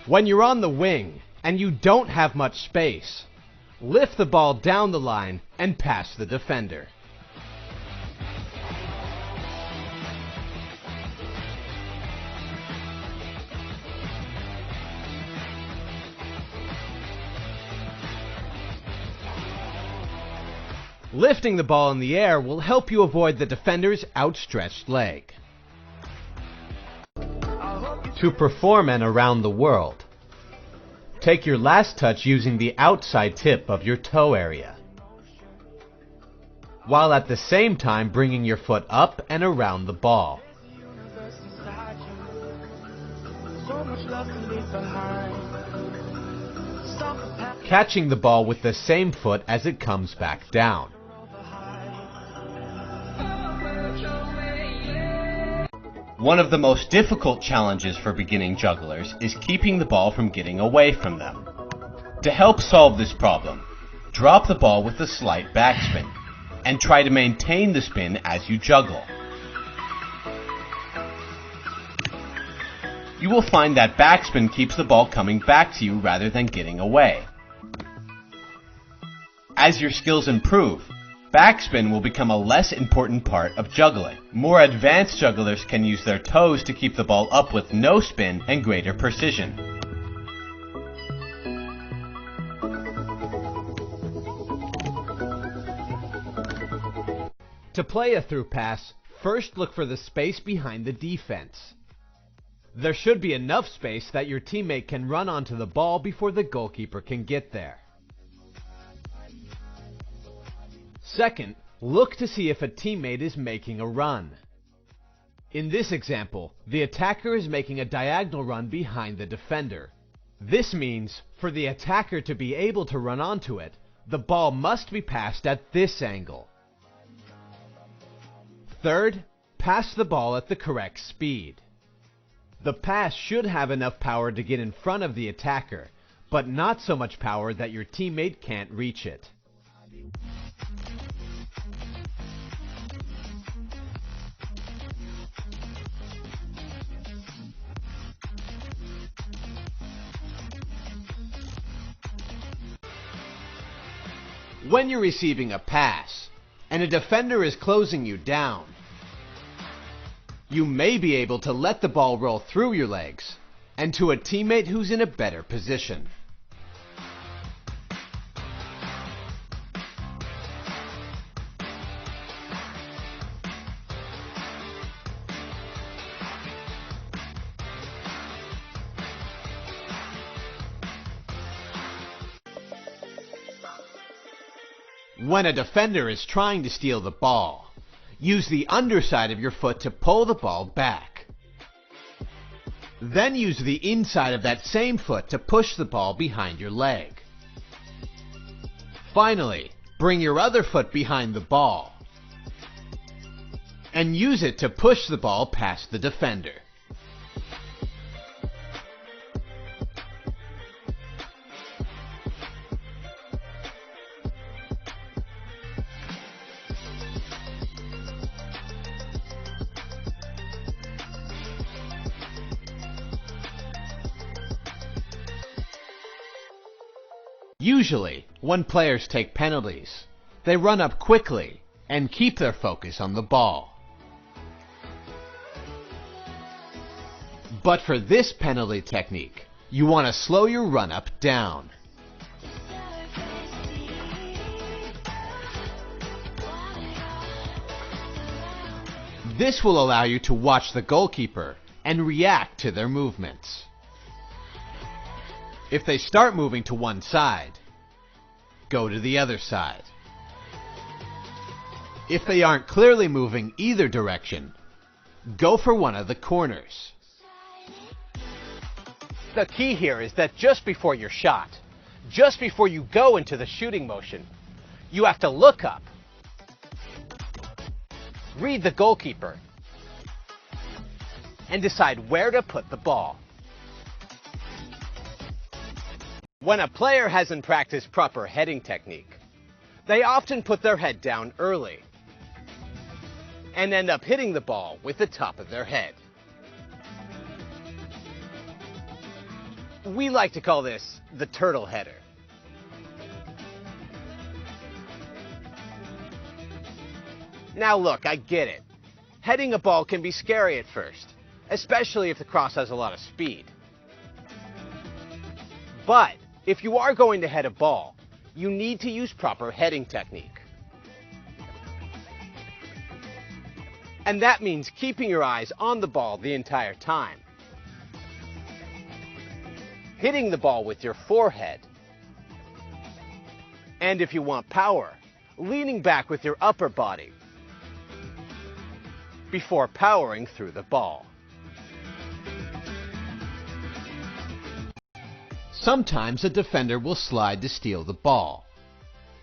When you're on the wing and you don't have much space, lift the ball down the line and pass the defender. Lifting the ball in the air will help you avoid the defender's outstretched leg. To perform an around the world, take your last touch using the outside tip of your toe area, while at the same time bringing your foot up and around the ball. Catching the ball with the same foot as it comes back down. One of the most difficult challenges for beginning jugglers is keeping the ball from getting away from them. To help solve this problem, drop the ball with a slight backspin and try to maintain the spin as you juggle. You will find that backspin keeps the ball coming back to you rather than getting away. As your skills improve, backspin will become a less important part of juggling. More advanced jugglers can use their toes to keep the ball up with no spin and greater precision. To play a through pass, first look for the space behind the defense. There should be enough space that your teammate can run onto the ball before the goalkeeper can get there. Second, look to see if a teammate is making a run. In this example, the attacker is making a diagonal run behind the defender. This means, for the attacker to be able to run onto it, the ball must be passed at this angle. Third, pass the ball at the correct speed. The pass should have enough power to get in front of the attacker, but not so much power that your teammate can't reach it. When you're receiving a pass, and a defender is closing you down, you may be able to let the ball roll through your legs and to a teammate who's in a better position. When a defender is trying to steal the ball, use the underside of your foot to pull the ball back. Then use the inside of that same foot to push the ball behind your leg. Finally, bring your other foot behind the ball and use it to push the ball past the defender. Usually, when players take penalties, they run up quickly and keep their focus on the ball. But for this penalty technique, you want to slow your run up down. This will allow you to watch the goalkeeper and react to their movements. If they start moving to one side, go to the other side. If they aren't clearly moving either direction, go for one of the corners. The key here is that just before your shot, just before you go into the shooting motion, you have to look up, read the goalkeeper, and decide where to put the ball. When a player hasn't practiced proper heading technique, they often put their head down early and end up hitting the ball with the top of their head. We like to call this the turtle header. Now look, I get it. Heading a ball can be scary at first, especially if the cross has a lot of speed. But if you are going to head a ball, you need to use proper heading technique. And that means keeping your eyes on the ball the entire time. Hitting the ball with your forehead. And if you want power, leaning back with your upper body before powering through the ball. Sometimes a defender will slide to steal the ball,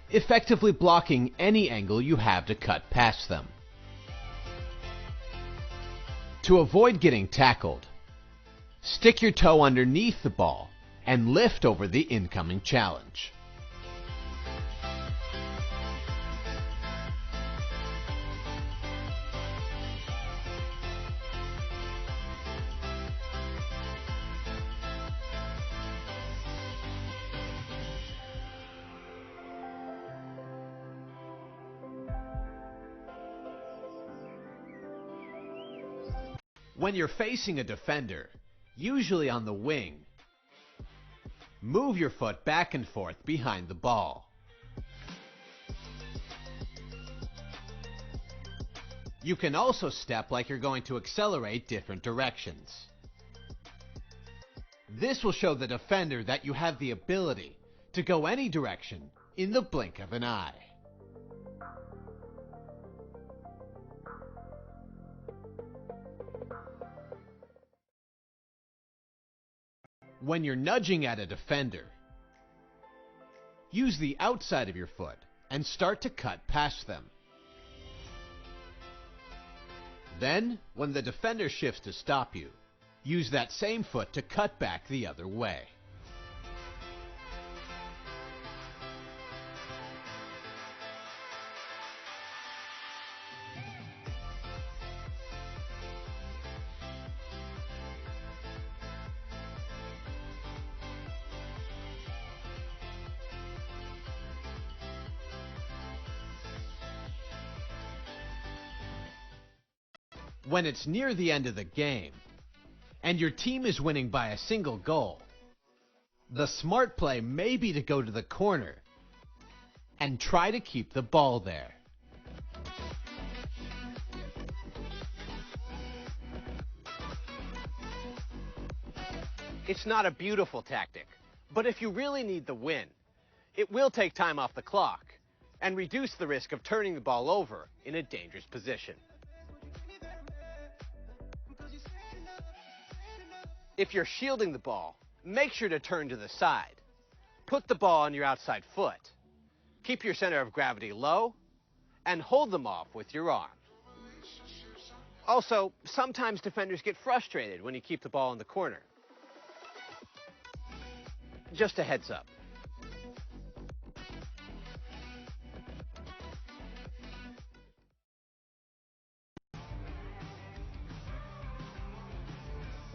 effectively blocking any angle you have to cut past them. To avoid getting tackled, stick your toe underneath the ball and lift over the incoming challenge. When you're facing a defender, usually on the wing, move your foot back and forth behind the ball. You can also step like you're going to accelerate different directions. This will show the defender that you have the ability to go any direction in the blink of an eye. When you're nudging at a defender, use the outside of your foot and start to cut past them. Then, when the defender shifts to stop you, use that same foot to cut back the other way. When it's near the end of the game, and your team is winning by a single goal, the smart play may be to go to the corner and try to keep the ball there. It's not a beautiful tactic, but if you really need the win, it will take time off the clock and reduce the risk of turning the ball over in a dangerous position. If you're shielding the ball, make sure to turn to the side. Put the ball on your outside foot. Keep your center of gravity low and hold them off with your arm. Also, sometimes defenders get frustrated when you keep the ball in the corner. Just a heads up.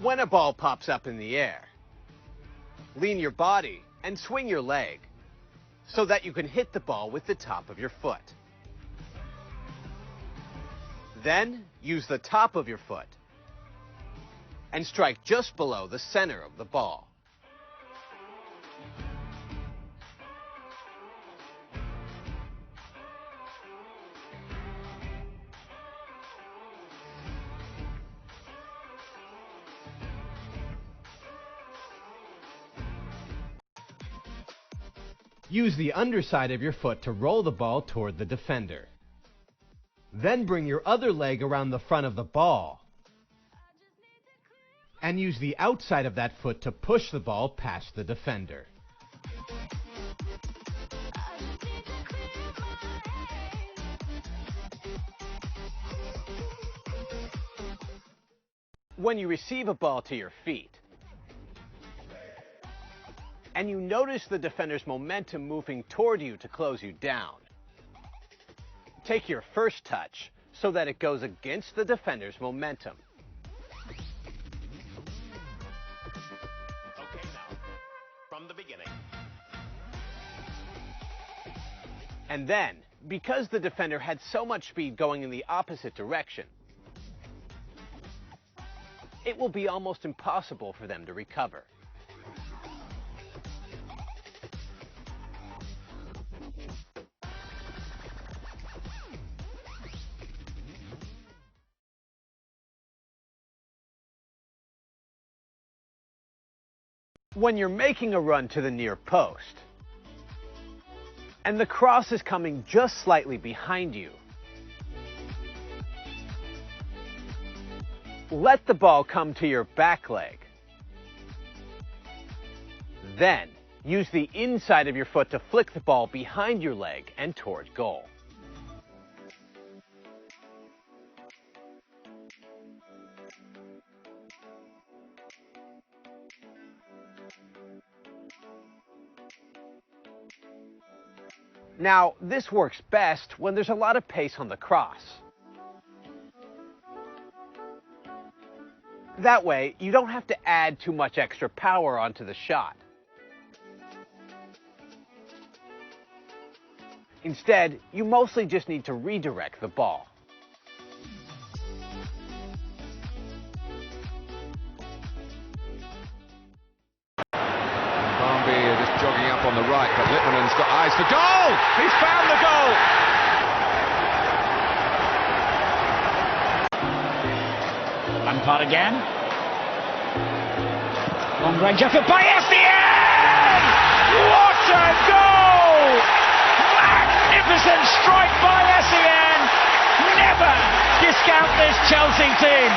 When a ball pops up in the air, lean your body and swing your leg so that you can hit the ball with the top of your foot. Then use the top of your foot and strike just below the center of the ball. Use the underside of your foot to roll the ball toward the defender. Then bring your other leg around the front of the ball and use the outside of that foot to push the ball past the defender. When you receive a ball to your feet, and you notice the defender's momentum moving toward you to close you down, take your first touch so that it goes against the defender's momentum. Okay, now from the beginning. And then, because the defender had so much speed going in the opposite direction, it will be almost impossible for them to recover. When you're making a run to the near post, and the cross is coming just slightly behind you, let the ball come to your back leg. Then, use the inside of your foot to flick the ball behind your leg and toward goal. Now, this works best when there's a lot of pace on the cross. That way, you don't have to add too much extra power onto the shot. Instead, you mostly just need to redirect the ball. Just jogging up on the right, but Litmanen's got eyes for goal! He's found the goal! Lampard again. Long range effort by Essien! What a goal! Magnificent strike by Essien! Never discount this Chelsea team!